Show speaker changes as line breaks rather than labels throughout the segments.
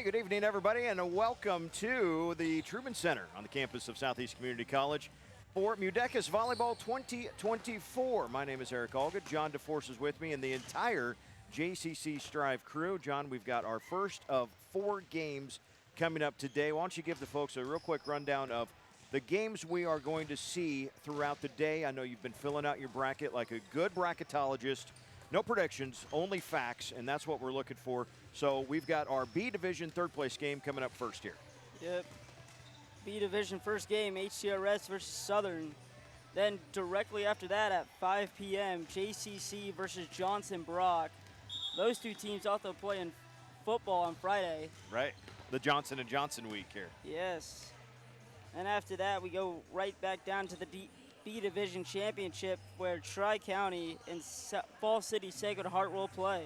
Hey, good evening, everybody, and welcome to the Truman Center on the campus of Southeast Community College for MUDECAS Volleyball 2024. My name is Eric Olga. John DeForce is with me and the entire JCC Striv crew. John, we've got our first of 4 games coming up today. Why don't you give the folks a real quick rundown of the games we are going to see throughout the day. I know you've been filling out your bracket like a good bracketologist. No predictions, only facts, and that's what we're looking for. So we've got our B Division third place game coming up first here.
Yep. B Division first game, HTRS versus Southern. Then directly after that at 5 p.m., JCC versus Johnson Brock. Those two teams also playing football on Friday.
Right. The Johnson & Johnson week here.
Yes. And after that, we go right back down to the B Division Championship where Tri-County and Falls City Sacred Heart will play.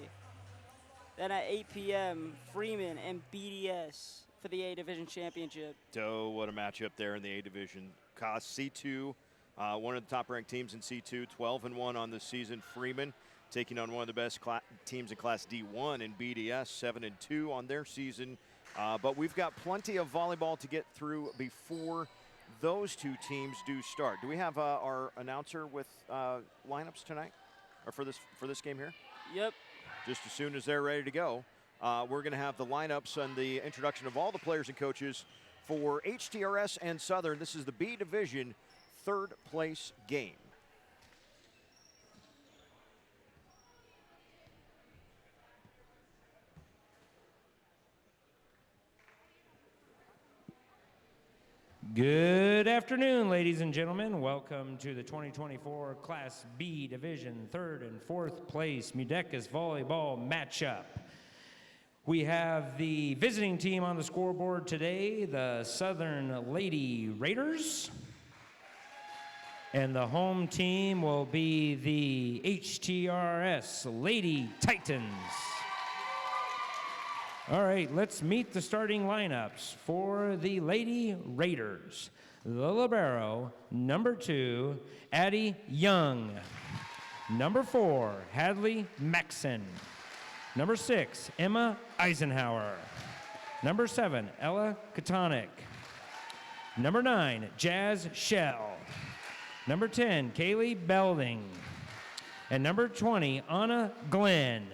Then at 8 p.m., Freeman and BDS for the A Division Championship.
Oh, what a matchup there in the A Division. C2, one of the top-ranked teams in C2, 12-1 on the season. Freeman taking on one of the best teams in Class D1 in BDS, 7-2 on their season. But we've got plenty of volleyball to get through before those two teams do start. Do we have our announcer with lineups tonight, or for this game here?
Yep.
Just as soon as they're ready to go, we're going to have the lineups and the introduction of all the players and coaches for HTRS and Southern. This is the B Division third place game.
Good afternoon, ladies and gentlemen. Welcome to the 2024 Class B Division 3rd and 4th place MUDECAS Volleyball matchup. We have the visiting team on the scoreboard today, the Southern Lady Raiders. And the home team will be the HTRS Lady Titans. All right, let's meet the starting lineups for the Lady Raiders. The libero, number 2, Addie Young. Number 4, Hadley Maxson. Number 6, Emma Eisenhower. Number 7, Ella Katonik. Number 9, Jazz Shell. Number 10, Kaylee Belding. And number 20, Anna Glenn.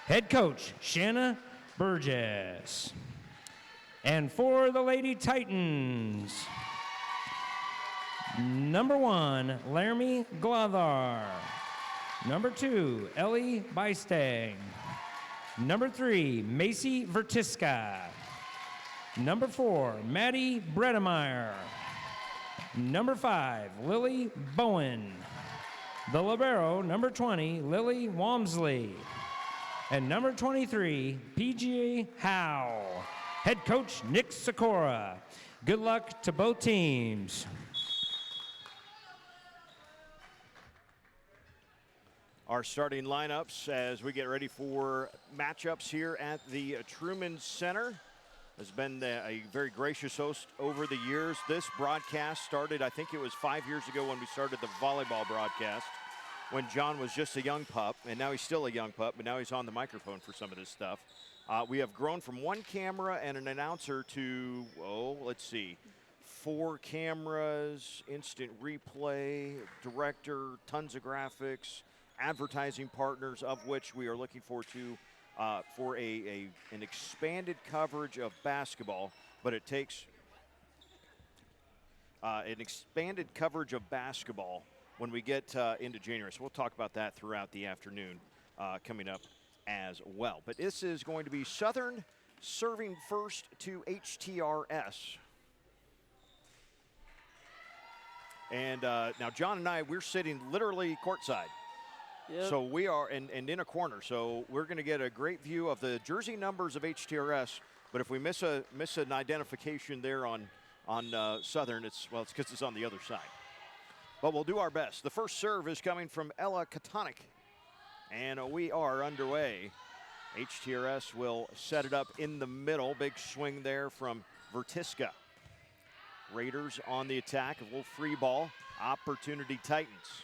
Head coach, Shanna Burgess. And for the Lady Titans, number 1, Laramie Glothar. Number 2, Ellie Beistang. Number 3, Macy Vertiska. Number 4, Maddie Bredemeyer. Number 5, Lily Bowen. The libero, number 20, Lily Walmsley. And number 23, PGA Howe. Head coach, Nick Sikora. Good luck to both teams.
Our starting lineups as we get ready for matchups here at the Truman Center. Has been a very gracious host over the years. This broadcast started, I think it was 5 years ago when we started the volleyball broadcast, when John was just a young pup, and now he's still a young pup, but now he's on the microphone for some of this stuff. We have grown from 1 camera and an announcer to, 4 cameras, instant replay, director, tons of graphics, advertising partners, of which we are looking forward to for an expanded coverage of basketball, but it takes an expanded coverage of basketball when we get into January. So we'll talk about that throughout the afternoon coming up as well. But this is going to be Southern serving first to HTRS. And now John and I, we're sitting literally courtside.
Yep.
So we are and in a corner. So we're going to get a great view of the jersey numbers of HTRS. But if we miss an identification there on Southern, it's because it's on the other side. But we'll do our best. The first serve is coming from Ella Katonik. And we are underway. HTRS will set it up in the middle. Big swing there from Vertiska. Raiders on the attack. A little free ball. Opportunity Titans.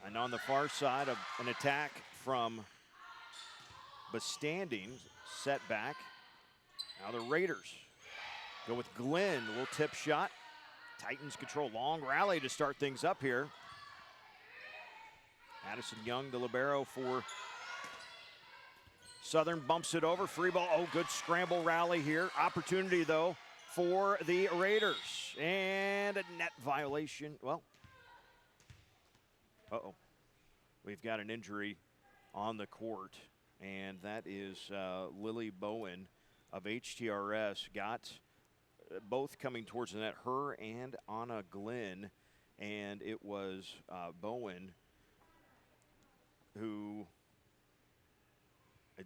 And on the far side, an attack from Bastanding set back. Now the Raiders go with Glenn, a little tip shot. Titans control, long rally to start things up here. Addison Young, the libero for Southern, bumps it over, free ball. Oh, good scramble rally here. Opportunity though for the Raiders, and a net violation. Well, we've got an injury on the court, and that is Lily Bowen of HTRS. Got both coming towards the net, her and Anna Glenn, and it was Bowen who,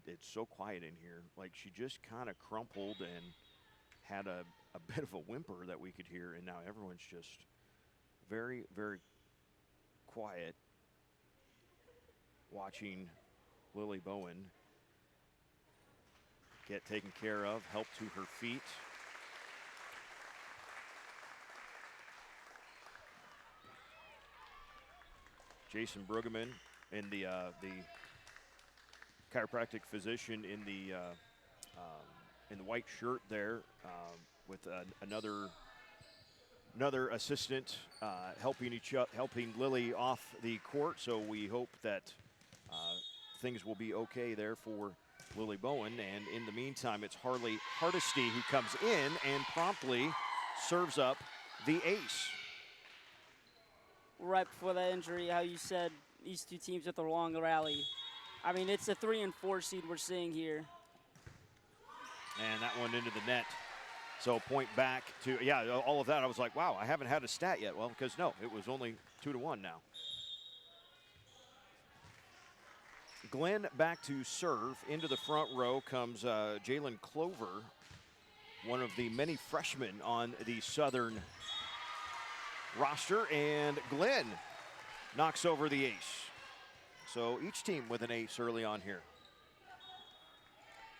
it's so quiet in here, like she just kind of crumpled and had a bit of a whimper that we could hear, and now everyone's just very, very quiet watching Lily Bowen get taken care of, help to her feet. Jason Brueggemann in the chiropractic physician in the white shirt there, with another assistant helping Lily off the court. So we hope that things will be okay there for Lily Bowen. And in the meantime, it's Harley Hardesty who comes in and promptly serves up the ace.
Right before that injury, how you said these two teams with a long rally. I mean, it's a 3 and 4 seed we're seeing here.
And that one into the net. So point back to, yeah, all of that. I was like, wow, I haven't had a stat yet. Well, because no, it was only 2-1 now. Glenn back to serve. Into the front row comes Jalen Clover, one of the many freshmen on the Southern roster, and Glenn knocks over the ace. So each team with an ace early on here.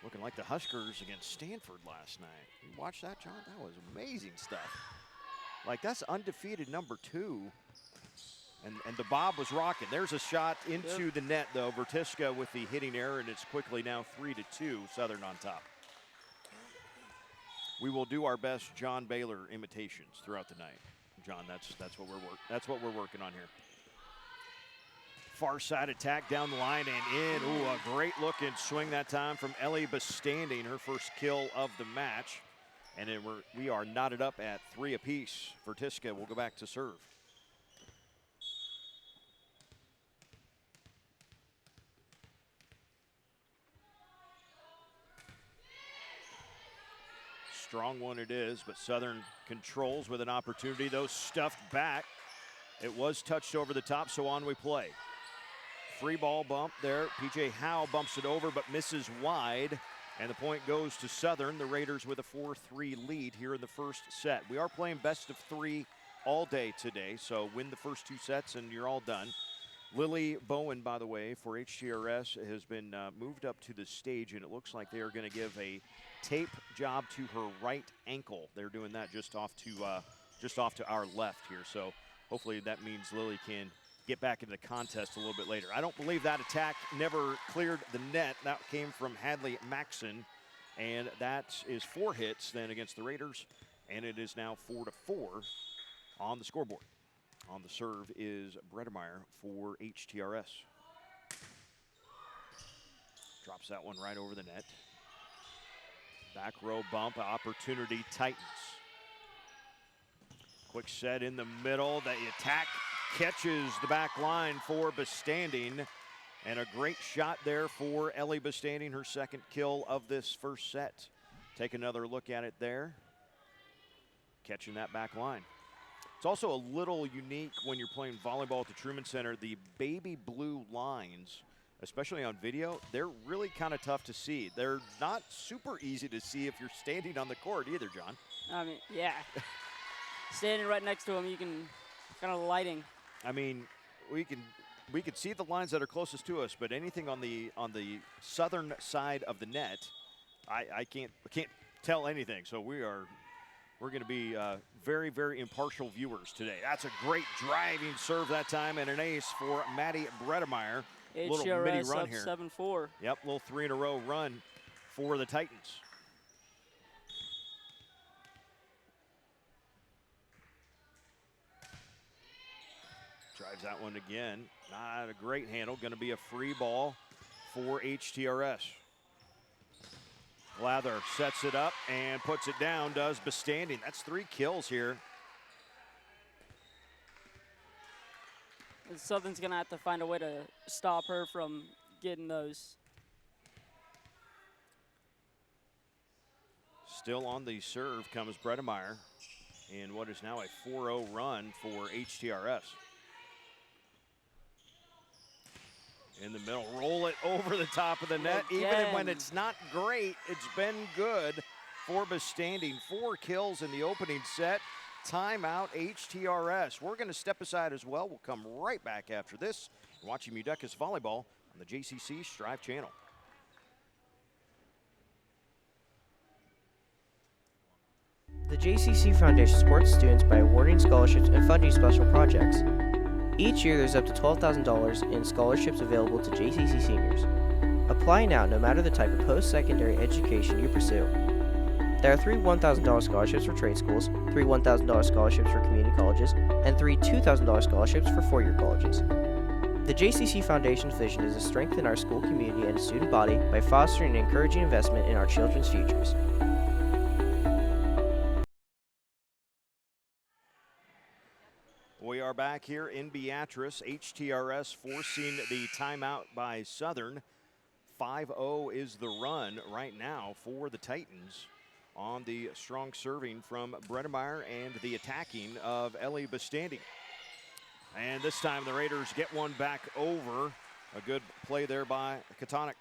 Looking like the Huskers against Stanford last night. You watched that, John? That was amazing stuff. Like, that's undefeated #2. And the Bob was rocking. There's a shot into the net, though. Vertiska with the hitting error, and it's quickly now 3-2, Southern on top. We will do our best John Baylor imitations throughout the night. John, that's what we're working on here. Far side attack down the line and in. Ooh, a great looking swing that time from Ellie Bastanding, her first kill of the match. And then we are knotted up at 3 apiece. Vertiska will go back to serve. Strong one it is, but Southern controls with an opportunity, though stuffed back. It was touched over the top, so on we play. Free ball bump there. PJ Howe bumps it over, but misses wide. And the point goes to Southern. The Raiders with a 4-3 lead here in the first set. We are playing best of 3 all day today, so win the first 2 sets and you're all done. Lily Bowen, by the way, for HTRS has been moved up to the stage, and it looks like they are going to give a tape job to her right ankle. They're doing that just off to our left here. So hopefully that means Lily can get back into the contest a little bit later. I don't believe that attack never cleared the net. That came from Hadley Maxson, and that is 4 hits then against the Raiders, and it is now 4-4 on the scoreboard. On the serve is Bredemeyer for HTRS. Drops that one right over the net. Back row bump, opportunity Titans. Quick set in the middle. The attack catches the back line for Bastanding. And a great shot there for Ellie Bastanding, her second kill of this first set. Take another look at it there. Catching that back line. It's also a little unique when you're playing volleyball at the Truman Center. The baby blue lines, especially on video, they're really kind of tough to see. They're not super easy to see if you're standing on the court either, John.
I mean, yeah. Standing right next to them, you can kind of lighting.
I mean, we can see the lines that are closest to us, but anything on the southern side of the net, I can't tell anything. So we're going to be very, very impartial viewers today. That's a great driving serve that time, and an ace for Maddie Bredemeyer. little mini
HTRS
run
up
here.
7-4.
Yep, little 3-in-a-row run for the Titans. Drives that one again. Not a great handle. Going to be a free ball for HTRS. Glather sets it up and puts it down, does Bestanding. That's 3 kills here.
And Southern's going to have to find a way to stop her from getting those.
Still on the serve comes Bredemeyer in what is now a 4-0 run for HTRS. In the middle, roll it over the top of the net.
Again.
Even when it's not great, it's been good for Bestanding. 4 kills in the opening set. Timeout, HTRS. We're going to step aside as well. We'll come right back after this. You're watching MUDECAS Volleyball on the JCC Striv channel.
The JCC Foundation supports students by awarding scholarships and funding special projects. Each year, there's up to $12,000 in scholarships available to JCC seniors. Apply now no matter the type of post-secondary education you pursue. There are 3 $1,000 scholarships for trade schools, 3 $1,000 scholarships for community colleges, and 3 $2,000 scholarships for four-year colleges. The JCC Foundation's vision is to strengthen our school community and student body by fostering and encouraging investment in our children's futures.
We are back here in Beatrice. HTRS forcing the timeout by Southern. 5-0 is the run right now for the Titans on the strong serving from Bredemeyer and the attacking of Ellie Bestanding. And this time the Raiders get one back over. A good play there by Katonic.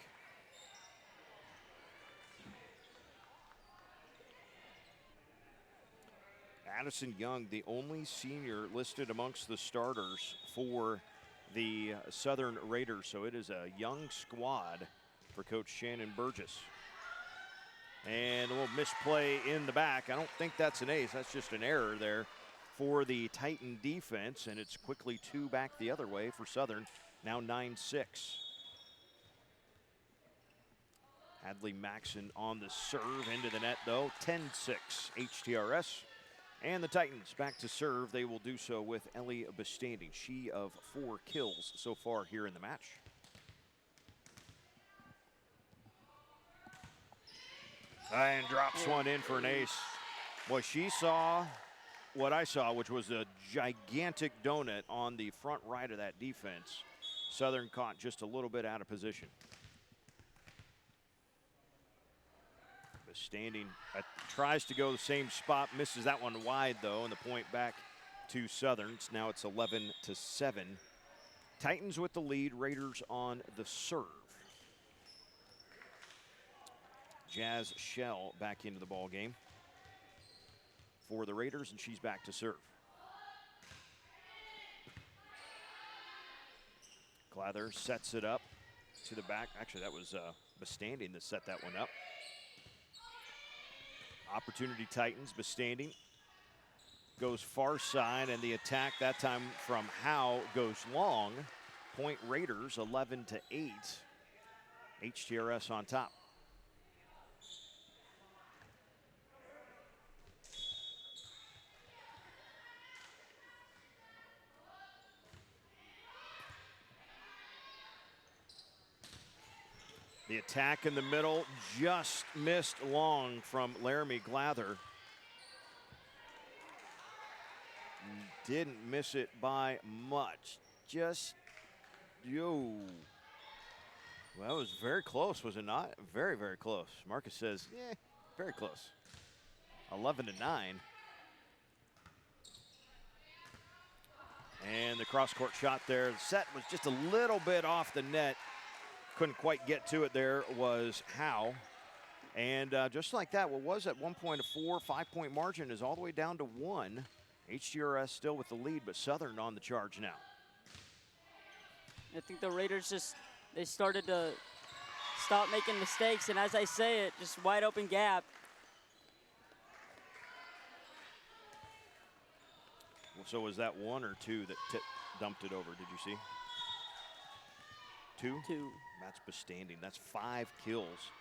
Addison Young, the only senior listed amongst the starters for the Southern Raiders. So it is a young squad for Coach Shannon Burgess. And a little misplay in the back. I don't think that's an ace. That's just an error there for the Titan defense. And it's quickly 2 back the other way for Southern. Now 9-6. Hadley Maxon on the serve into the net though. 10-6 HTRS. And the Titans back to serve. They will do so with Ellie Bestanding. She of 4 kills so far here in the match. And drops one in for an ace. Boy, she saw what I saw, which was a gigantic donut on the front right of that defense. Southern caught just a little bit out of position. Standing tries to go the same spot, misses that one wide though, and the point back to Southern. Now it's 11-7. Titans with the lead, Raiders on the serve. Jazz Shell back into the ball game for the Raiders, and she's back to serve. Glather sets it up to the back. Actually, that was Bestanding that set that one up. Opportunity Titans. Bestanding goes far side, and the attack that time from Howe goes long. Point Raiders 11-8. HTRS on top. The attack in the middle just missed long from Laramie Glather. Didn't miss it by much. Just, yo. Well, that was very close, was it not? Very, very close. Marcus says, yeah, very close. 11-9. And the cross-court shot there. The set was just a little bit off the net. Couldn't quite get to it there was Howe. And just like that, what was at one point a 4 or 5 point margin is all the way down to 1. HTRS still with the lead, but Southern on the charge now.
I think the Raiders they started to stop making mistakes, and as I say it, just wide open gap.
So was that 1 or 2 that dumped it over, did you see? Two?
2.
That's Bestanding. That's 5 kills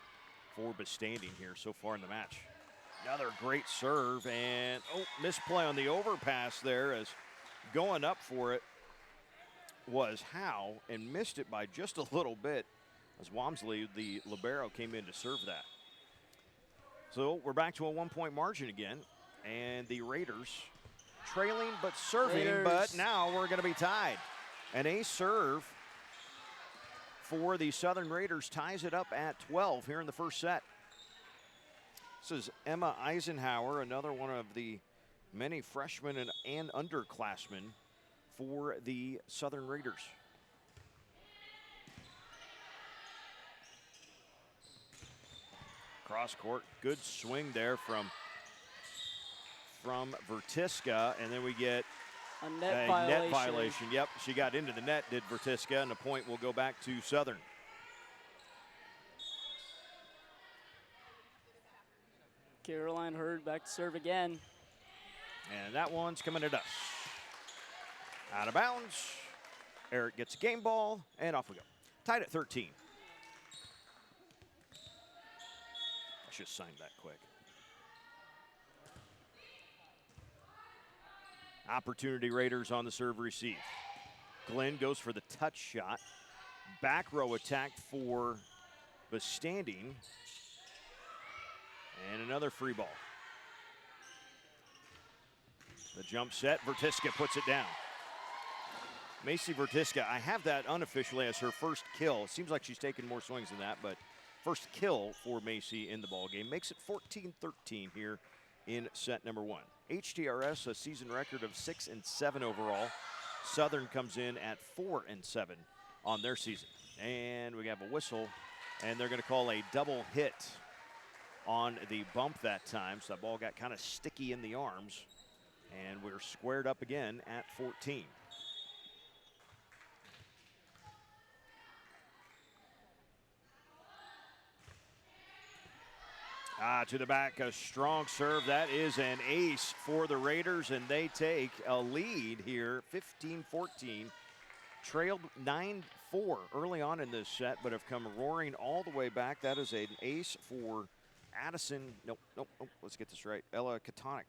for Bestanding here so far in the match. Another great serve, and misplay on the overpass there, as going up for it was Howe and missed it by just a little bit as Walmsley, the libero, came in to serve that. So we're back to a 1-point margin again, and the Raiders trailing but serving, but now we're going to be tied. An ace serve for the Southern Raiders ties it up at 12 here in the first set. This is Emma Eisenhower, another one of the many freshmen and underclassmen for the Southern Raiders. Cross court, good swing there from Vertiska, and then we get
A net
violation. Yep, she got into the net, did Vertiska, and the point will go back to Southern.
Caroline Hurd back to serve again.
And that one's coming at us. Out of bounds. Eric gets a game ball, and off we go. Tied at 13. Let's just sign that quick. Opportunity Raiders on the serve receive. Glenn goes for the touch shot. Back row attack for Bestanding. And another free ball. The jump set, Vertiska puts it down. Macy Vertiska, I have that unofficially as her first kill. It seems like she's taken more swings than that, but first kill for Macy in the ball game. Makes it 14-13 here in set number 1. HTRS, a season record of 6-7 overall. Southern comes in at 4-7 on their season. And we have a whistle, and they're going to call a double hit on the bump that time. So that ball got kind of sticky in the arms, and we're squared up again at 14. To the back, a strong serve. That is an ace for the Raiders, and they take a lead here, 15-14. Trailed 9-4 early on in this set, but have come roaring all the way back. That is an ace for Addison. Nope, let's get this right. Ella Katonic.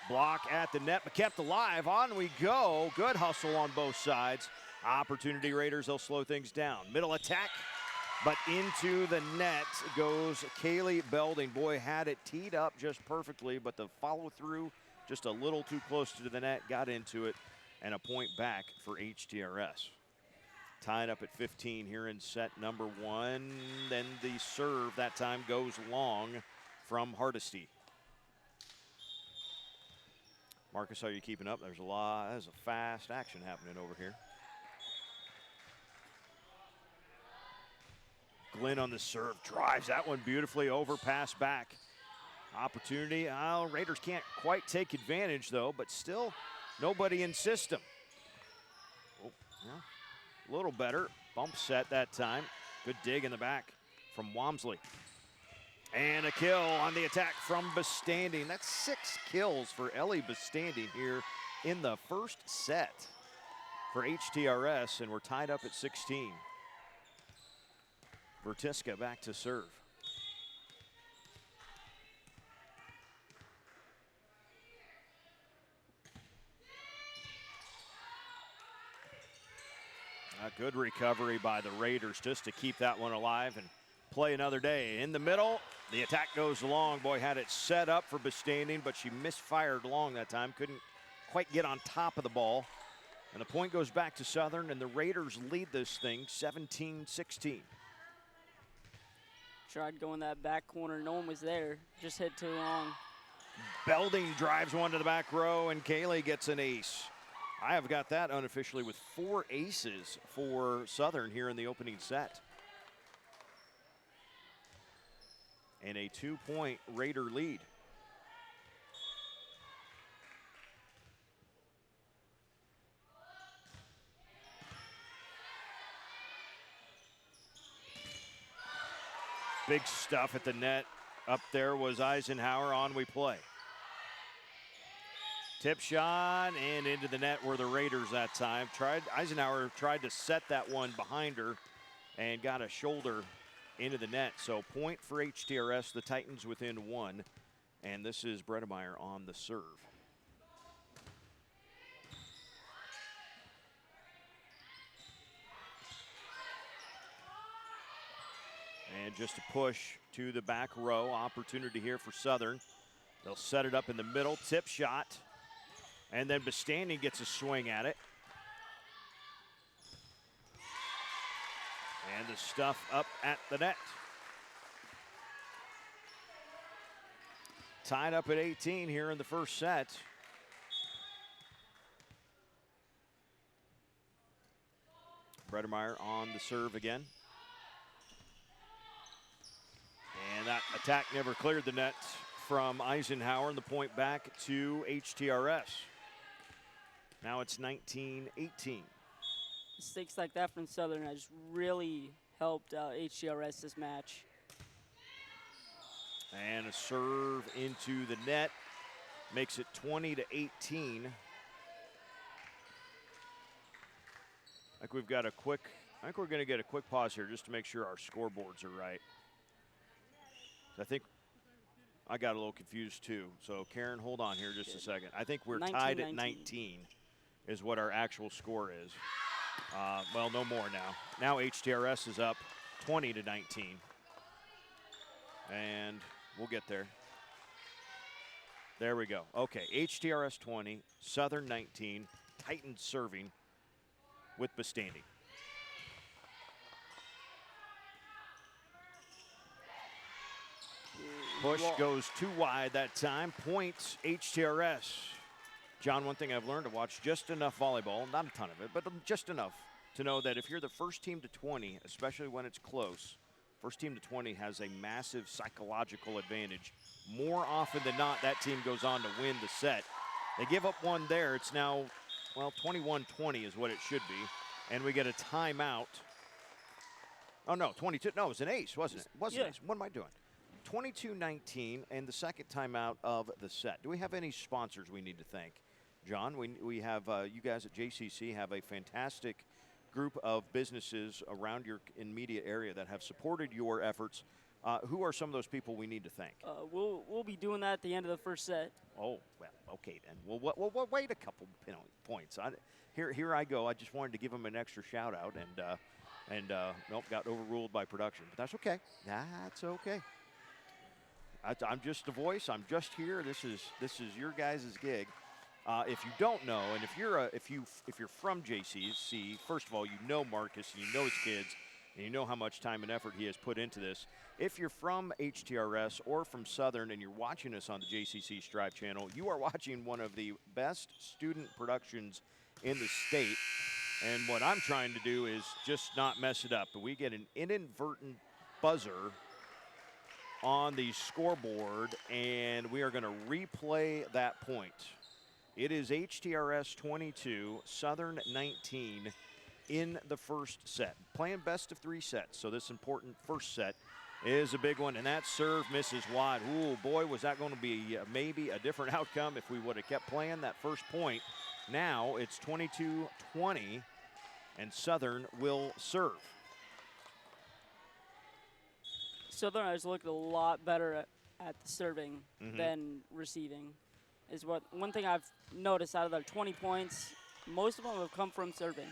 Block at the net, but kept alive. On we go. Good hustle on both sides. Opportunity Raiders, they'll slow things down. Middle attack, but into the net goes Kaylee Belding. Boy, had it teed up just perfectly, but the follow through just a little too close to the net, got into it, and a point back for HTRS. Tied up at 15 here in set number 1. Then the serve that time goes long from Hardesty. Marcus, are you keeping up? There's a fast action happening over here. Glenn on the serve, drives that one beautifully over, pass back. Opportunity, Raiders can't quite take advantage though, but still nobody in system. Oh, yeah, a little better, bump set that time. Good dig in the back from Walmsley. And a kill on the attack from Bestanding. That's 6 kills for Ellie Bestanding here in the first set for HTRS, and we're tied up at 16. Vertiska back to serve. A good recovery by the Raiders just to keep that one alive and play another day. In the middle, the attack goes long. Boy, had it set up for Bestanding, but she misfired long that time. Couldn't quite get on top of the ball. And the point goes back to Southern, and the Raiders lead this thing 17-16.
Tried going that back corner. No one was there. Just hit too long.
Belding drives one to the back row, and Kaylee gets an ace. I have got that unofficially with 4 aces for Southern here in the opening set. And a 2-point Raider lead. Big stuff at the net. Up there was Eisenhower. On we play. Tip shot and into the net were the Raiders that time. Eisenhower tried to set that one behind her and got a shoulder into the net. So point for HTRS, the Titans within one. And this is Bredemeyer on the serve. And just a push to the back row. Opportunity here for Southern. They'll set it up in the middle. Tip shot. And then Bastani gets a swing at it. And the stuff up at the net. Tied up at 18 here in the first set. Bredemeyer on the serve again. And that attack never cleared the net from Eisenhower, and the point back to HTRS. Now it's 19-18.
Mistakes like that from Southern has really helped HTRS this match.
And a serve into the net makes it 20-18. I think we're going to get a quick pause here just to make sure our scoreboards are right. I think I got a little confused too. So Karen, hold on here just a second. I think we're tied at 19 is what our actual score is. Well, no more now. Now HTRS is up 20-19. And we'll get there. There we go. Okay, HTRS 20, Southern 19, Titans serving with Bastani. Push goes too wide that time. Points HTRS. John, one thing I've learned to watch just enough volleyball, not a ton of it, but just enough to know that if you're the first team to 20, especially when it's close, first team to 20 has a massive psychological advantage. More often than not, that team goes on to win the set. They give up one there. It's now, well, 21-20 is what it should be. And we get a timeout. Oh, no, 22. No, it was an ace, wasn't it? It wasn't an ace. What am I doing? 22-19 and the second timeout of the set. Do we have any sponsors we need to thank? John, we have, you guys at JCC have a fantastic group of businesses around your immediate area that have supported your efforts. Who are some of those people we need to thank?
We'll be doing that at the end of the first set.
Oh, well, okay then. We'll wait a couple points. Here I go. I just wanted to give them an extra shout out and nope, got overruled by production. But that's okay. That's okay. I'm just the voice. I'm just here. This is your guys' gig. If you don't know, and if you're from JCC, first of all, you know Marcus, and you know his kids, and you know how much time and effort he has put into this. If you're from HTRS or from Southern and you're watching us on the JCC Striv channel, you are watching one of the best student productions in the state. And what I'm trying to do is just not mess it up. But we get an inadvertent buzzer on the scoreboard, and we are going to replay that point. It is HTRS 22, Southern 19 in the first set. Playing best of 3 sets, so this important first set is a big one, and that serve misses wide. Ooh, boy, was that going to be maybe a different outcome if we would have kept playing that first point. Now it's 22-20, and Southern will serve.
Southern has looked a lot better at the serving than receiving. Is what one thing I've noticed out of their 20 points, most of them have come from serving.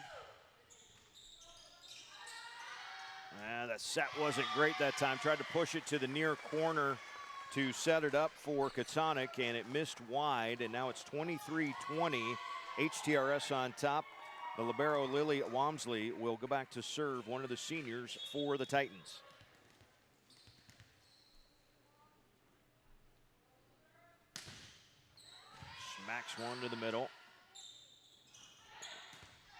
That set wasn't great that time. Tried to push it to the near corner to set it up for Katsonic, and it missed wide, and now it's 23-20. HTRS on top. The libero Lily Wamsley will go back to serve, one of the seniors for the Titans. Smacks one to the middle.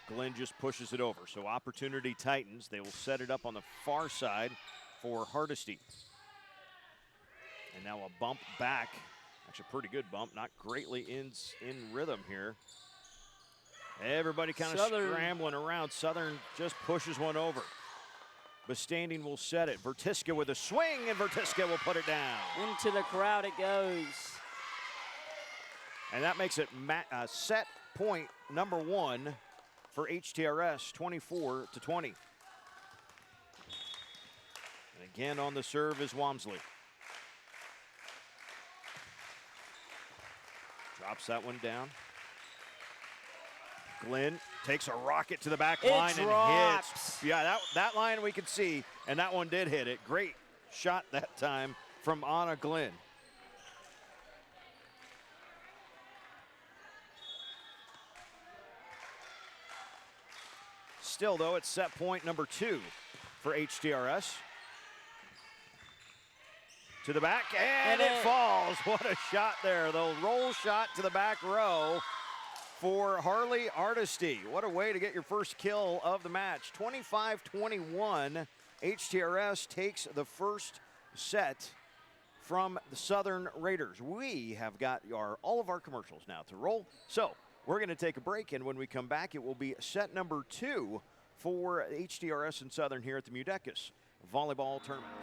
Glenn just pushes it over. So opportunity Titans. They will set it up on the far side for Hardesty. And now a bump back. Actually a pretty good bump. Not greatly in rhythm here. Everybody kind of scrambling around. Southern just pushes one over. Bastanding will set it. Vertiska with a swing, and Vertiska will put it down.
Into the crowd it goes.
And that makes it set point number 1 for HTRS, 24-20. And again on the serve is Walmsley. Drops that one down. Glenn takes a rocket to the back line and hits. Yeah, that line we could see, and that one did hit it. Great shot that time from Anna Glenn. Still, though, it's set point number 2 for HTRS. To the back, and it falls. What a shot there. The roll shot to the back row for Harley Artisty. What a way to get your first kill of the match. 25-21, HTRS takes the first set from the Southern Raiders. We have got all of our commercials now to roll. So we're going to take a break, and when we come back, it will be set number 2 for HTRS and Southern here at the MUDECAS Volleyball Tournament.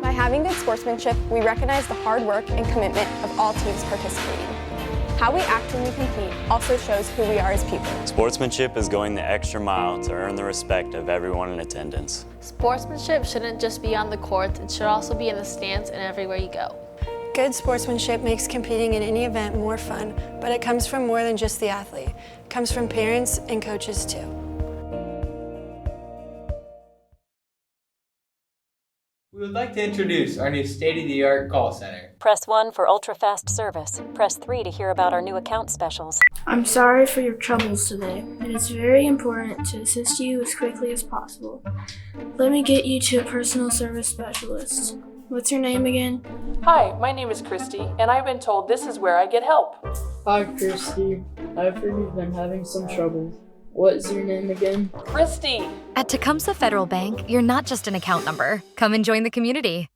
By having good sportsmanship, we recognize the hard work and commitment of all teams participating. How we act when we compete also shows who we are as people.
Sportsmanship is going the extra mile to earn the respect of everyone in attendance.
Sportsmanship shouldn't just be on the court, it should also be in the stands and everywhere you go.
Good sportsmanship makes competing in any event more fun, but it comes from more than just the athlete. It comes from parents and coaches too.
We would like to introduce our new state-of-the-art call center.
Press 1 for ultra-fast service. Press 3 to hear about our new account specials.
I'm sorry for your troubles today. It is very important to assist you as quickly as possible. Let me get you to a personal service specialist. What's your name again?
Hi, my name is Christy, and I've been told this is where I get help.
Hi, Christy. I've heard you've been having some troubles. What is your name again?
Christy!
At Tecumseh Federal Bank, you're not just an account number. Come and join the community.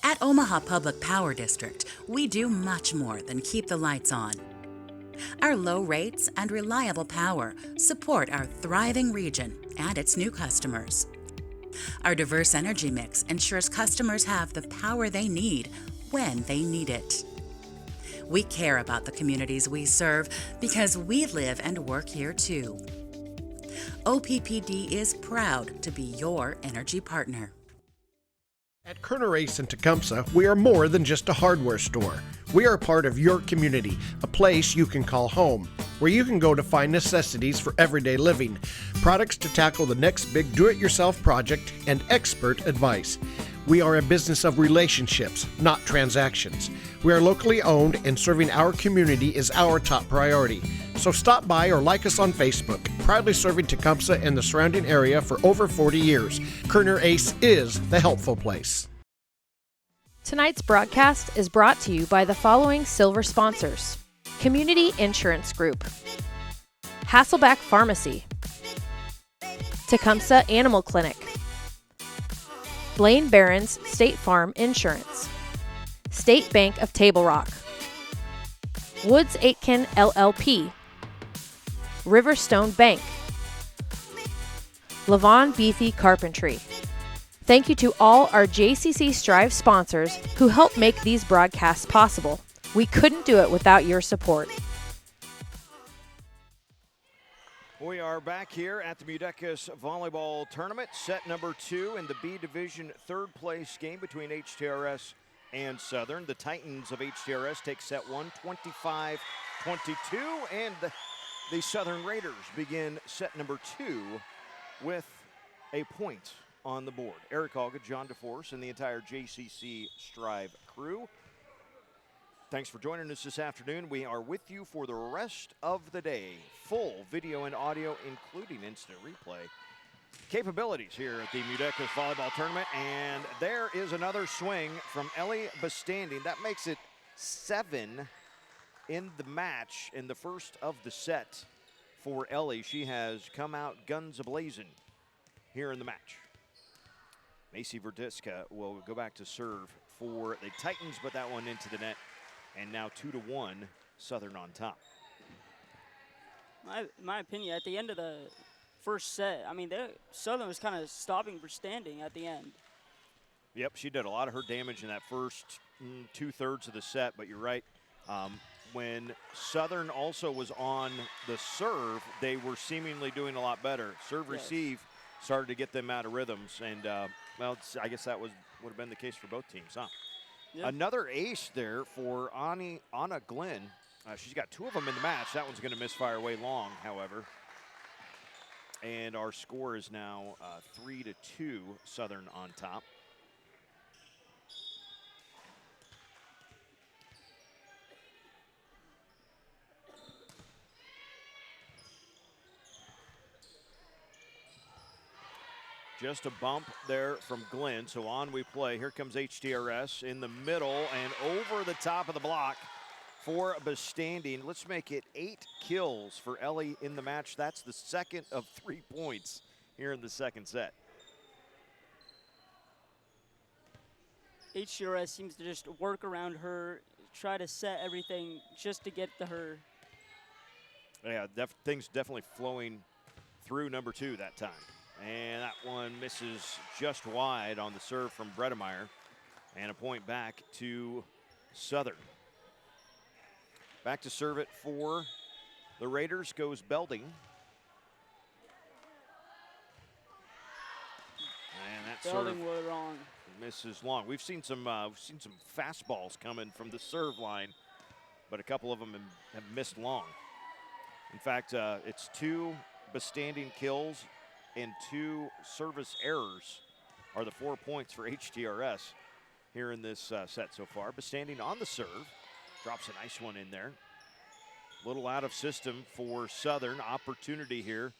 At Omaha Public Power District, we do much more than keep the lights on. Our low rates and reliable power support our thriving region and its new customers. Our diverse energy mix ensures customers have the power they need when they need it. We care about the communities we serve because we live and work here too. OPPD is proud to be your energy partner.
At Kerner Ace in Tecumseh, we are more than just a hardware store. We are part of your community, a place you can call home, where you can go to find necessities for everyday living, products to tackle the next big do-it-yourself project, and expert advice. We are a business of relationships, not transactions. We are locally owned, and serving our community is our top priority. So stop by or like us on Facebook. Proudly serving Tecumseh and the surrounding area for over 40 years. Kerner Ace is the helpful place.
Tonight's broadcast is brought to you by the following silver sponsors: Community Insurance Group, Hasselback Pharmacy, Tecumseh Animal Clinic, Blaine Barron's State Farm Insurance, State Bank of Table Rock, Woods Aitken LLP, Riverstone Bank, Levon Beathy Carpentry. Thank you to all our JCC Striv sponsors who help make these broadcasts possible. We couldn't do it without your support.
We are back here at the MUDECAS Volleyball Tournament, set number 2 in the B Division third place game between HTRS and Southern. The Titans of HTRS take set 1, 25-22, and the Southern Raiders begin set number 2 with a point on the board. Eric Olga, John DeForce, and the entire JCC Striv crew, thanks for joining us this afternoon. We are with you for the rest of the day. Full video and audio, including instant replay capabilities here at the MUDECAS Volleyball Tournament. And there is another swing from Ellie Bastanding. That makes it 7 in the match in the first of the set for Ellie. She has come out guns a-blazing here in the match. Macy Verdiska will go back to serve for the Titans, but that one into the net. And now 2-1 Southern on top.
My opinion, at the end of the first set, I mean, Southern was kind of stopping for standing at the end.
Yep, she did a lot of her damage in that first 2/3 of the set, but you're right. When Southern also was on the serve, they were seemingly doing a lot better. Serve receive started to get them out of rhythms, and well, I guess that would have been the case for both teams, huh?
Yep.
Another ace there for Anna Glenn. She's got 2 of them in the match. That one's going to misfire way long, however. And our score is now 3-2, Southern on top. Just a bump there from Glenn, so on we play. Here comes HTRS in the middle and over the top of the block for Bestanding. Let's make it 8 kills for Ellie in the match. That's the second of 3 points here in the second set.
HTRS seems to just work around her, try to set everything just to get to her.
Yeah, things definitely flowing through number 2 that time. And that one misses just wide on the serve from Bredemeyer. And a point back to Southern. Back to serve it for the Raiders goes Belding. And that
Belding
serve
was wrong.
misses long. We've seen some fastballs coming from the serve line, but a couple of them have missed long. In fact, it's 2 Bestanding kills and 2 service errors are the 4 points for HTRS here in this set so far. Bestanding on the serve, drops a nice one in there. Little out of system for Southern. Opportunity here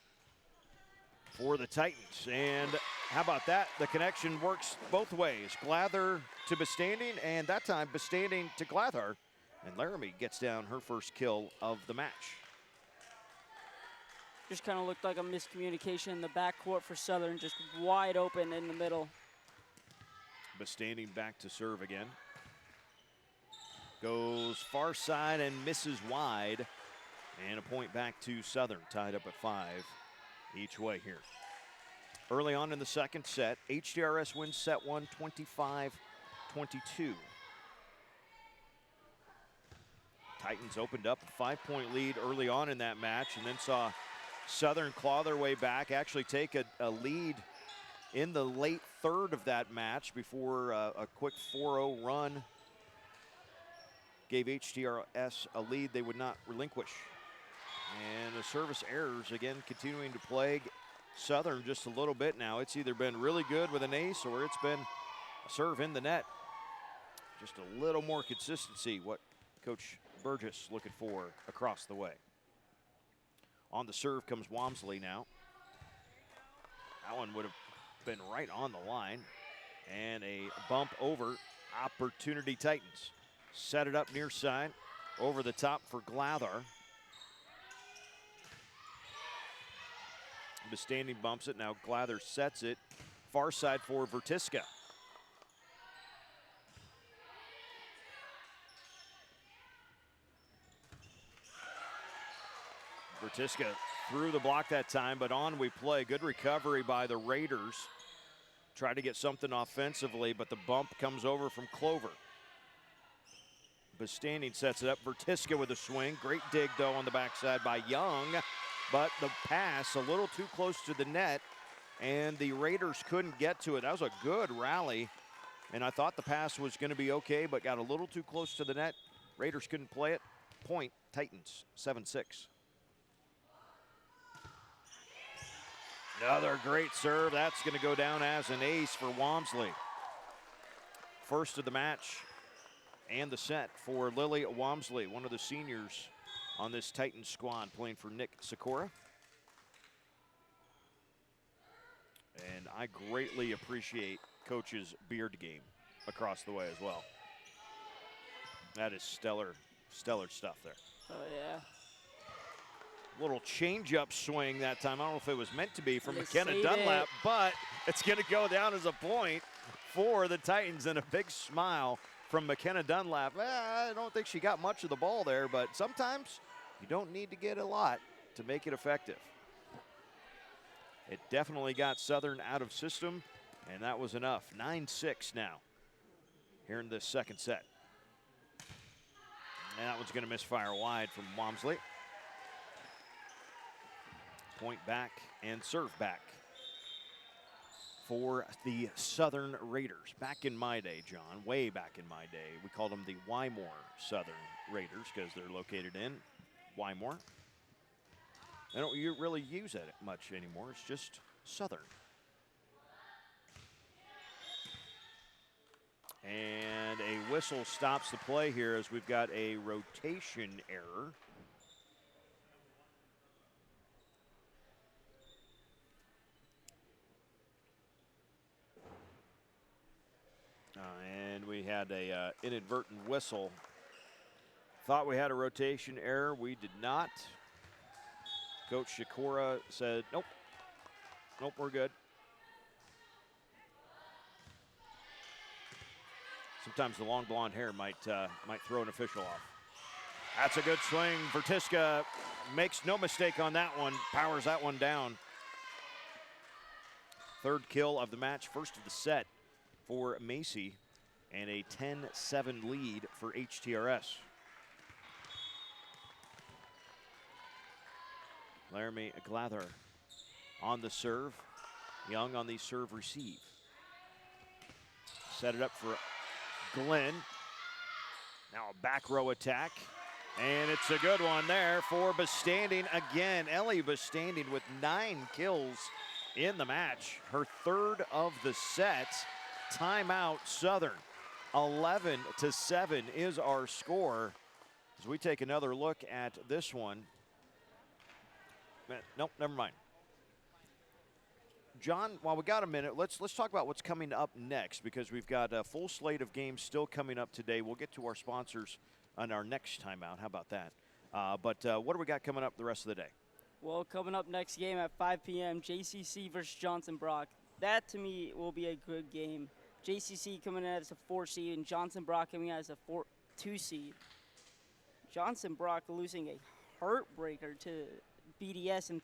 for the Titans. And how about that? The connection works both ways. Glather to Bestanding, and that time Bestanding to Glather. And Laramie gets down her first kill of the match.
Just kind of looked like a miscommunication in the backcourt for Southern, just wide open in the middle.
Bestanding back to serve again. Goes far side and misses wide. And a point back to Southern, tied up at 5 each way here. Early on in the second set, HTRS wins set 1, 25-22. Titans opened up a 5-point lead early on in that match and then saw Southern claw their way back, actually take a lead in the late third of that match before a quick 4-0 run gave HTRS a lead they would not relinquish. And the service errors again continuing to plague Southern just a little bit now. It's either been really good with an ace or it's been a serve in the net. Just a little more consistency, what Coach Burgess looking for across the way. On the serve comes Walmsley now. That one would have been right on the line. And a bump over. Opportunity Titans. Set it up near side. Over the top for Glather. Bestanding bumps it. Now Glather sets it. Far side for Vertiska. Vertiska through the block that time, but on we play. Good recovery by the Raiders. Try to get something offensively, but the bump comes over from Clover. Bestanding sets it up. Vertiska with a swing. Great dig, though, on the backside by Young, but the pass a little too close to the net, and the Raiders couldn't get to it. That was a good rally, and I thought the pass was going to be okay, but got a little too close to the net. Raiders couldn't play it. Point, Titans, 7-6. Another great serve. That's going to go down as an ace for Walmsley. First of the match and the set for Lily Walmsley, one of the seniors on this Titans squad, playing for Nick Sikora. And I greatly appreciate Coach's beard game across the way as well. That is stellar stuff there.
Oh, yeah.
Little change-up swing that time. I don't know if it was meant to be from
They
McKenna
saved
Dunlap,
it.
but it's going to go down as a point for the Titans, and a big smile from McKenna Dunlap. I don't think she got much of the ball there, but sometimes you don't need to get a lot to make it effective. It definitely got Southern out of system, and that was enough. 9-6 now here in this second set. And that one's going to misfire wide from Walmsley. Point back and serve back for the Southern Raiders. Back in my day, John, way back in my day, we called them the Wymore Southern Raiders because they're located in Wymore. They don't really use it much anymore. It's just Southern. And a whistle stops the play here as we've got a rotation error. And we had a inadvertent whistle. Thought we had a rotation error. We did not. Coach Shakura said, nope, we're good. Sometimes the long blonde hair might throw an official off. That's a good swing. Vertiska makes no mistake on that one, powers that one down. Third kill of the match, first of the set for Macy, and a 10-7 lead for HTRS. Laramie Glather on the serve. Young on the serve receive. Set it up for Glenn. Now a back row attack. And it's a good one there for Bastanding again. Ellie Bastanding with 9 kills in the match. Her third of the set. Timeout Southern. 11-7 is our score. As we take another look at this one. Nope, never mind. John, while we got a minute, let's talk about what's coming up next, because we've got a full slate of games still coming up today. We'll get to our sponsors on our next timeout. How about that? But what do we got coming up the rest of the day?
Well, coming up next game at 5 p.m., JCC versus Johnson Brock. That, to me, will be a good game. JCC coming in as a 4 seed and Johnson Brock coming in as a 2 seed. Johnson Brock losing a heartbreaker to BDS in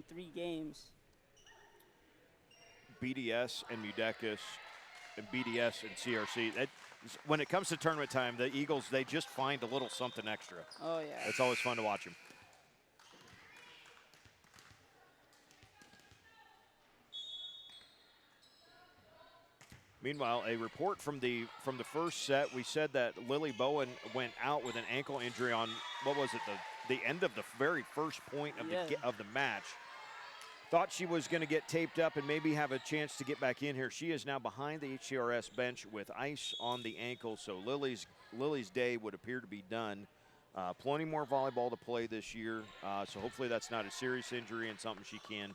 three games.
BDS and MUDECAS and BDS and CRC. When it comes to tournament time, the Eagles, they just find a little something extra.
Oh, yeah.
It's always fun to watch them. Meanwhile, a report from the first set, we said that Lily Bowen went out with an ankle injury on, what was it, the end of the very first point of the match. Thought she was going to get taped up and maybe have a chance to get back in here. She is now behind the HTRS bench with ice on the ankle, so Lily's day would appear to be done. Plenty more volleyball to play this year, so hopefully that's not a serious injury and something she can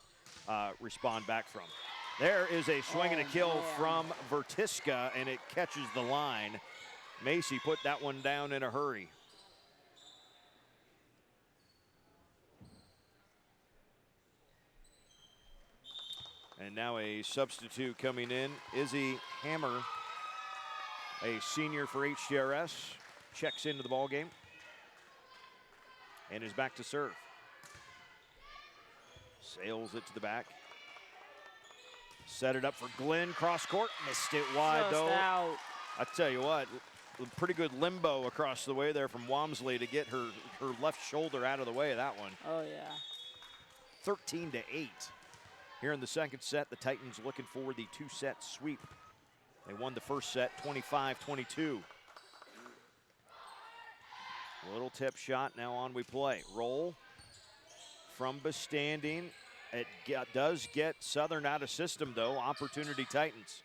respond back from. There is a swing and a kill from Vertiska, and it catches the line. Macy put that one down in a hurry. And now a substitute coming in, Izzy Hammer, a senior for HTRS, checks into the ball game and is back to serve. Sails it to the back. Set it up for Glenn, cross court, missed it wide though.
Out.
I tell you what, pretty good limbo across the way there from Walmsley to get her left shoulder out of the way of that one.
Oh yeah.
13-8. Here in the second set, the Titans looking for the 2-set sweep. They won the first set 25-22. Little tip shot, now on we play. Roll from Bastanding. It does get Southern out of system though. Opportunity Titans.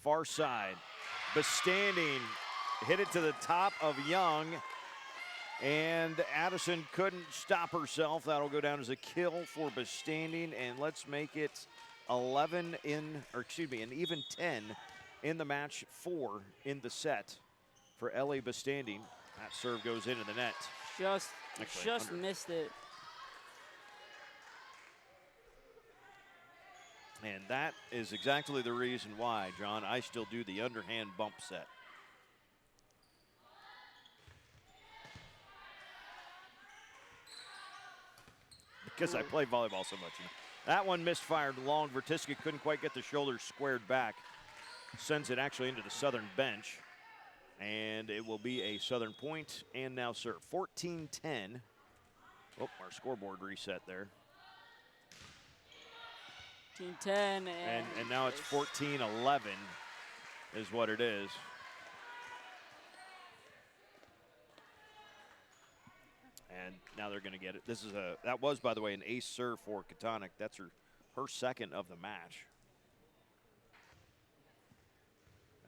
Far side. Bastanding hit it to the top of Young. And Addison couldn't stop herself. That'll go down as a kill for Bastanding, and let's make it an even 10 in the match, 4 in the set for Ellie Bastanding. That serve goes into the net.
Just missed it.
And that is exactly the reason why, John, I still do the underhand bump set. Because I play volleyball so much. That one misfired long. Vertiska couldn't quite get the shoulders squared back. Sends it actually into the Southern bench. And it will be a Southern point and now serve. 14-10. Oh, our scoreboard reset there.
14-10. And
now it's 14-11 is what it is. And now they're going to get it. That was, by the way, an ace serve for Katonic. That's her second of the match.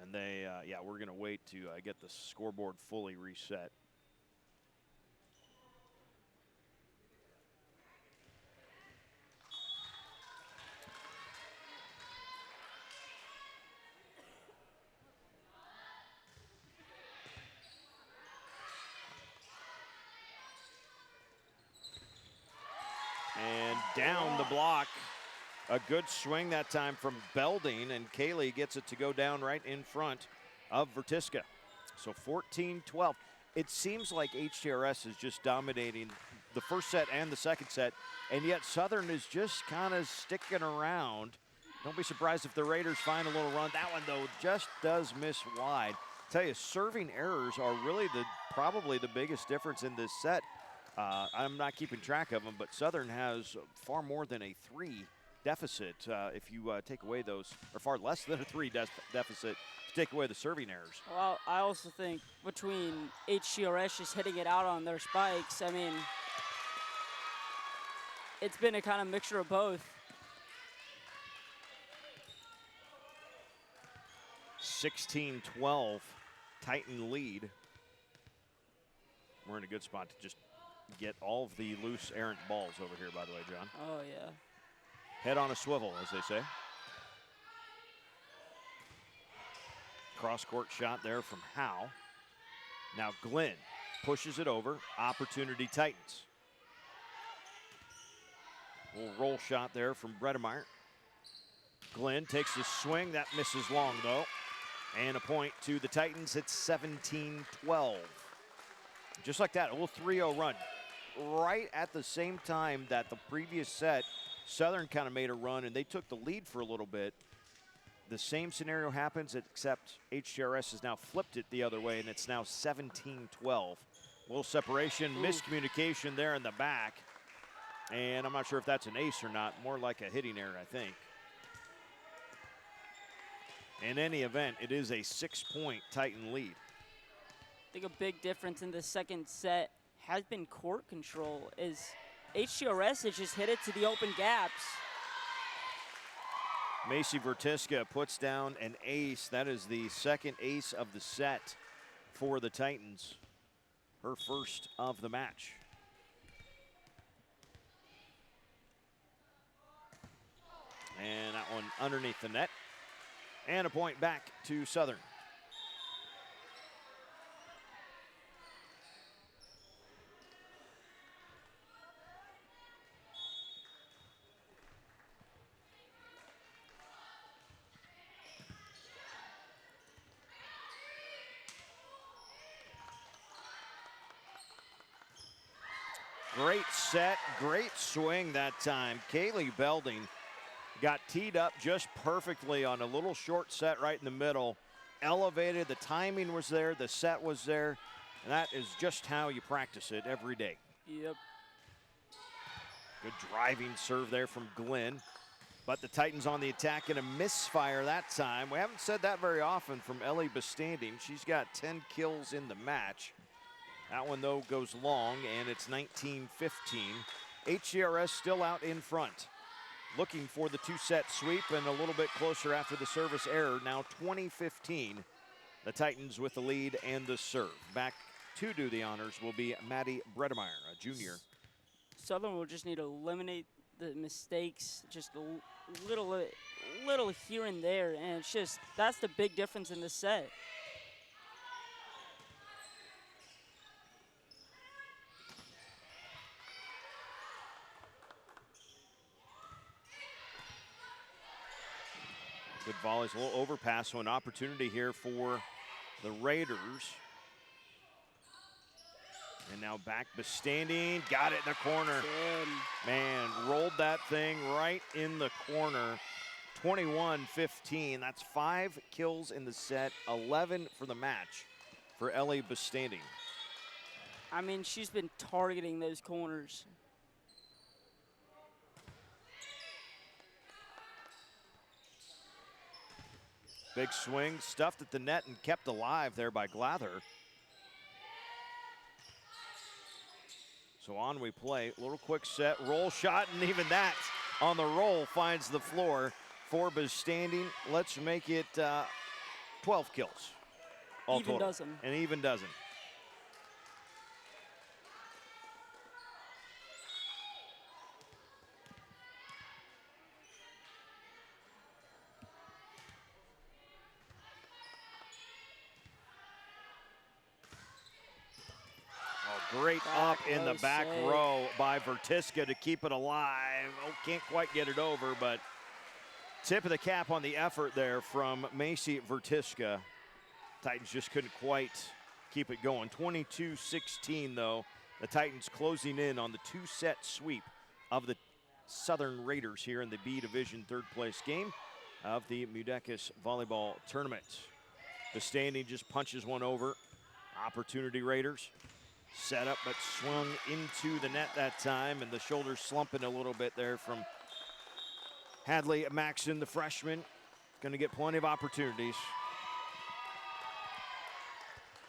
And we're going to wait to get the scoreboard fully reset. And down the block. A good swing that time from Belding, and Kaylee gets it to go down right in front of Vertiska. So 14-12. It seems like HTRS is just dominating the first set and the second set, and yet Southern is just kind of sticking around. Don't be surprised if the Raiders find a little run. That one, though, just does miss wide. I tell you, serving errors are really probably the biggest difference in this set. I'm not keeping track of them, but Southern has far more than a 3 deficit if you take away those, or far less than a 3 deficit to take away the serving errors.
Well, I also think between HTRS just hitting it out on their spikes, I mean, it's been a kind of mixture of both.
16-12, Titan lead. We're in a good spot to just get all of the loose errant balls over here, by the way, John.
Oh, yeah.
Head on a swivel, as they say. Cross-court shot there from Howe. Now Glenn pushes it over. Opportunity Titans. Little roll shot there from Bredemeyer. Glenn takes the swing. That misses long, though. And a point to the Titans. It's 17-12. Just like that, a little 3-0 run. Right at the same time that the previous set, Southern kind of made a run, and they took the lead for a little bit. The same scenario happens, except HTRS has now flipped it the other way, and it's now 17-12. Little separation, miscommunication there in the back. And I'm not sure if that's an ace or not, more like a hitting error, I think. In any event, it is a 6-point Titan lead.
I think a big difference in the second set has been court control. Is HTRS has just hit it to the open gaps.
Macy Vertiska puts down an ace. That is the second ace of the set for the Titans. Her first of the match. And that one underneath the net. And a point back to Southern. Great set, great swing that time. Kaylee Belding got teed up just perfectly on a little short set right in the middle. Elevated, the timing was there, the set was there, and that is just how you practice it every day.
Yep.
Good driving serve there from Glenn. But the Titans on the attack and a misfire that time. We haven't said that very often from Ellie Bestanding. She's got 10 kills in the match. That one, though, goes long, and it's 19-15. HTRS still out in front. Looking for the two-set sweep and a little bit closer after the service error. Now 20-15. The Titans with the lead and the serve. Back to do the honors will be Maddie Bredemeyer, a junior.
Southern will just need to eliminate the mistakes, just a little here and there, and it's just, that's the big difference in this set.
Good volleys, a little overpass, so an opportunity here for the Raiders. And now back Bestanding, got it in the corner. Man, rolled that thing right in the corner. 21-15, that's 5 kills in the set, 11 for the match for Ellie Bestanding.
I mean, she's been targeting those corners.
Big swing, stuffed at the net and kept alive there by Glather. So on we play, little quick set, roll shot, and even that on the roll finds the floor for Bestanding. Let's make it 12 kills. All
Even
total.
dozen.
An even dozen. Great up in the back row by Vertiska to keep it alive. Oh, can't quite get it over, but tip of the cap on the effort there from Macy Vertiska. Titans just couldn't quite keep it going. 22-16 though. The Titans closing in on the 2-set sweep of the Southern Raiders here in the B Division third place game of the MUDECAS Volleyball Tournament. The standing just punches one over. Opportunity Raiders. Set up, but swung into the net that time, and the shoulders slumping a little bit there from Hadley Maxson, the freshman. Going to get plenty of opportunities.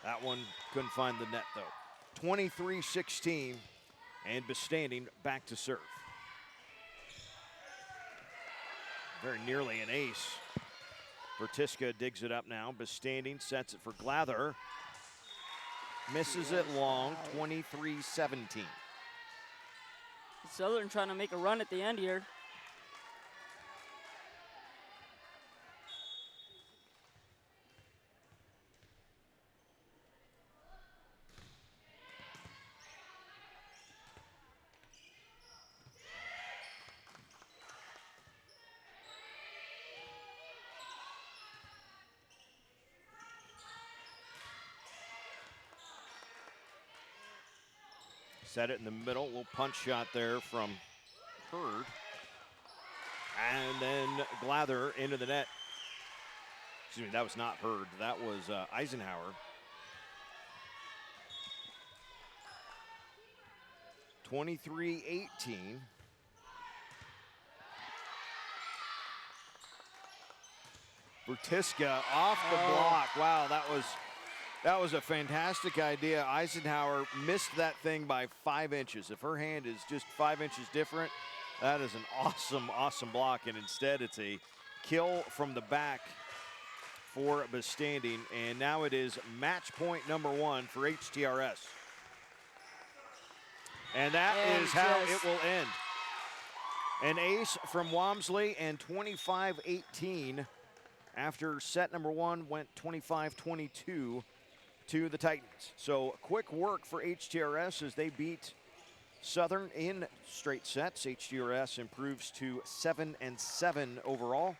That one couldn't find the net, though. 23-16, and Bestanding back to serve. Very nearly an ace. Vertiska digs it up now. Bestanding sets it for Glather. Misses it long, 23-17.
Southern trying to make a run at the end here.
Set it in the middle, little punch shot there from Hurd. And then Glather into the net. Excuse me, that was not Hurd, that was Eisenhower. 23-18. Vertiska off the block. Wow, that was a fantastic idea. Eisenhower missed that thing by 5 inches. If her hand is just 5 inches different, that is an awesome, awesome block. And instead, it's a kill from the back for Bestanding. And now it is match point number 1 for HTRS. And that is how it will end. An ace from Walmsley and 25-18 after set number 1 went 25-22 to the Titans. So quick work for HTRS as they beat Southern in straight sets. HTRS improves to 7-7 overall.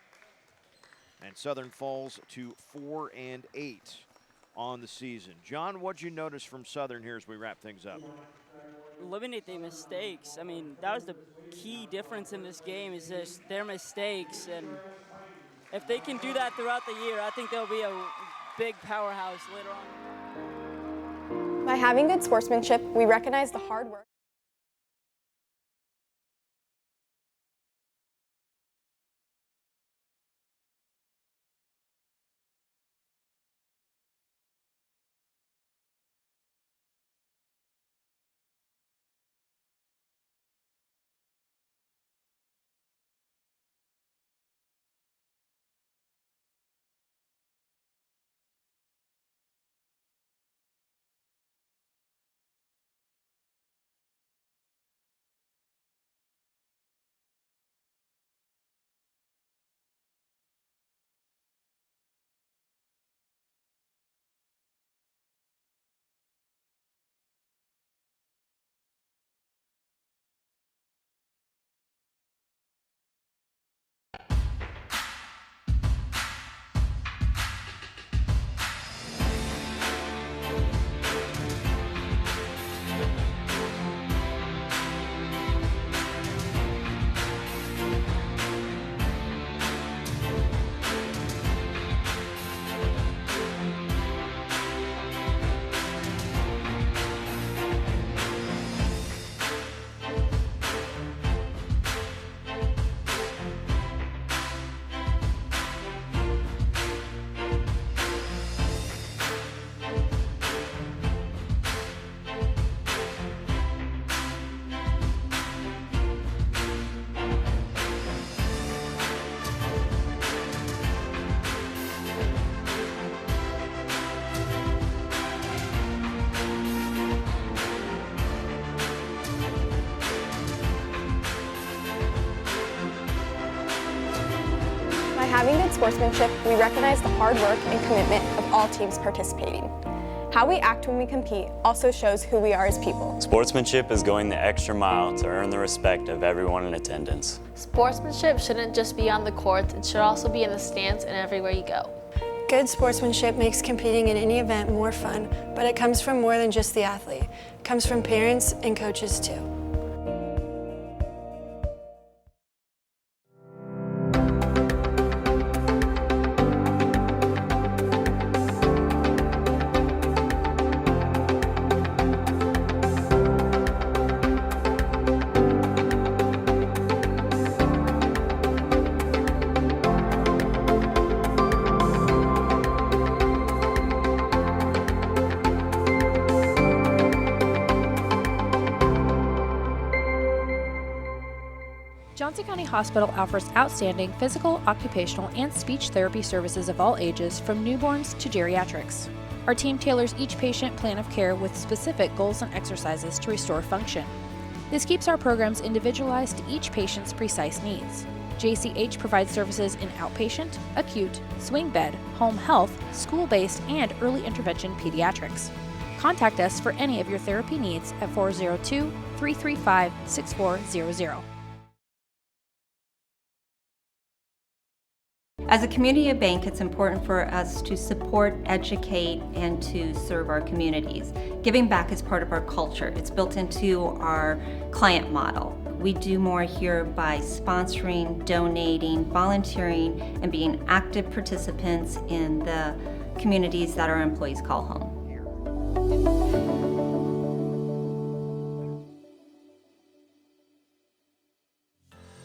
And Southern falls to 4-8 on the season. John, what'd you notice from Southern here as we wrap things up?
Eliminate the mistakes. I mean, that was the key difference in this game, is just their mistakes. And if they can do that throughout the year, I think they'll be a big powerhouse later on.
By having good sportsmanship, we recognize the hard work. having good sportsmanship, we recognize the hard work and commitment of all teams participating. How we act when we compete also shows who we are as people.
Sportsmanship is going the extra mile to earn the respect of everyone in attendance.
Sportsmanship shouldn't just be on the court, it should also be in the stands and everywhere you go.
Good sportsmanship makes competing in any event more fun, but it comes from more than just the athlete. It comes from parents and coaches too.
Johnson County Hospital offers outstanding physical, occupational, and speech therapy services of all ages, from newborns to geriatrics. Our team tailors each patient plan of care with specific goals and exercises to restore function. This keeps our programs individualized to each patient's precise needs. JCH provides services in outpatient, acute, swing bed, home health, school-based, and early intervention pediatrics. Contact us for any of your therapy needs at 402-335-6400.
As a community bank, it's important for us to support, educate, and to serve our communities. Giving back is part of our culture. It's built into our client model. We do more here by sponsoring, donating, volunteering, and being active participants in the communities that our employees call home.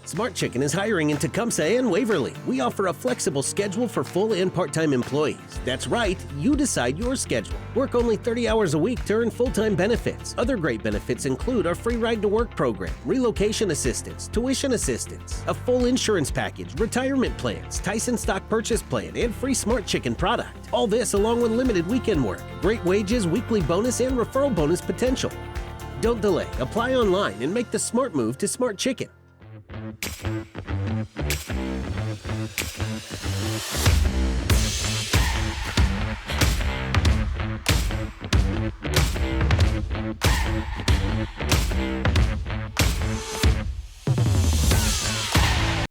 Smart Chicken is hiring in Tecumseh and Waverly. We offer a flexible schedule for full and part-time employees. That's right, you decide your schedule. Work only 30 hours a week to earn full-time benefits. Other great benefits include our free ride-to-work program, relocation assistance, tuition assistance, a full insurance package, retirement plans, Tyson stock purchase plan, and free Smart Chicken product. All this along with limited weekend work, great wages, weekly bonus, and referral bonus potential. Don't delay. Apply online and make the smart move to Smart Chicken.